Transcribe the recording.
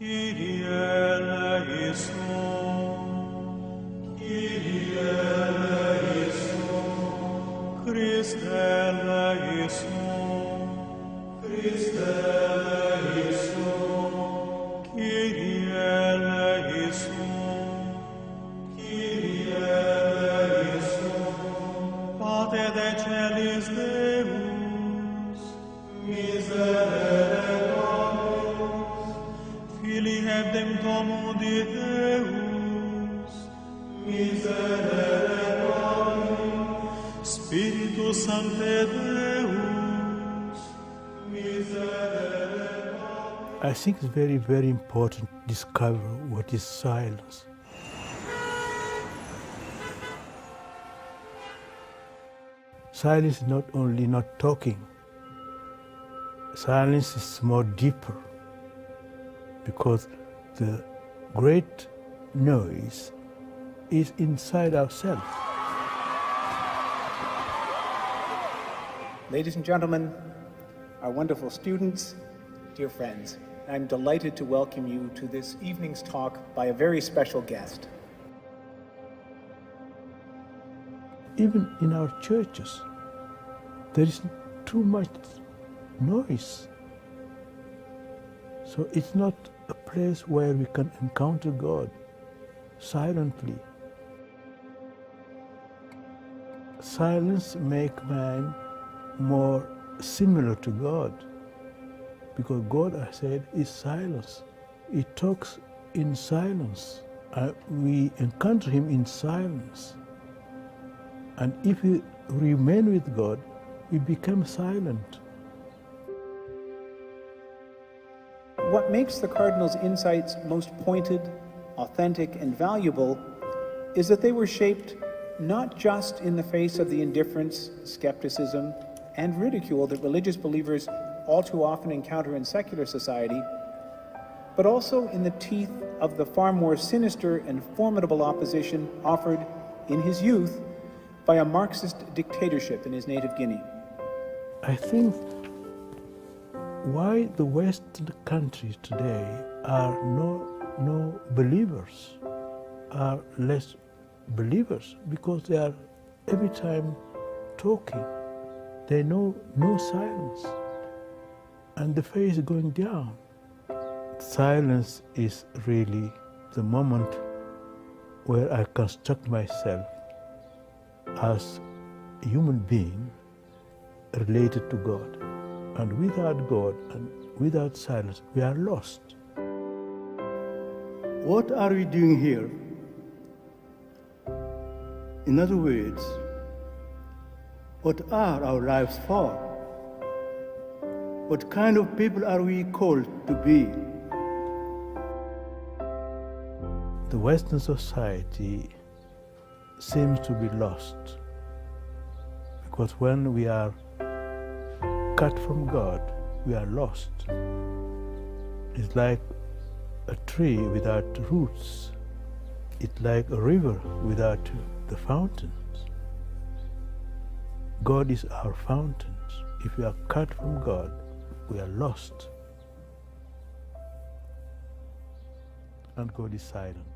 Kyrie eleison, Kyrie eleison, Christe eleison, Christe eleison, Kyrie eleison, Kyrie eleison, Pater de celis Deus, miserere nobis, Filii hebdem mundi Deus, miserere nobis, Spiritus Sancte Deus, miserere nobis. I think it's very, very important to discover what is silence. Silence is not only not talking. Silence is more deeper, because the great noise is inside ourselves. Ladies and gentlemen, our wonderful students, dear friends, I'm delighted to welcome you to this evening's talk by a very special guest. Even in our churches, there is too much noise. So it's not a place where we can encounter God silently. Silence makes man more similar to God, because God, I said, is silence. He talks in silence. We encounter him in silence. And if we remain with God, we become silent. What makes the Cardinal's insights most pointed, authentic, and valuable is that they were shaped not just in the face of the indifference, skepticism, and ridicule that religious believers all too often encounter in secular society, but also in the teeth of the far more sinister and formidable opposition offered in his youth by a Marxist dictatorship in his native Guinea. I think why the Western countries today are no believers, are less believers, because they are every time talking. They know no silence, and the face is going down. Silence is really the moment where I construct myself as a human being related to God. And without God and without silence, we are lost. What are we doing here? In other words, what are our lives for? What kind of people are we called to be? The Western society seems to be lost, because when we are cut from God, we are lost. It's like a tree without roots. It's like a river without the fountains. God is our fountains. If we are cut from God, we are lost. And God is silent.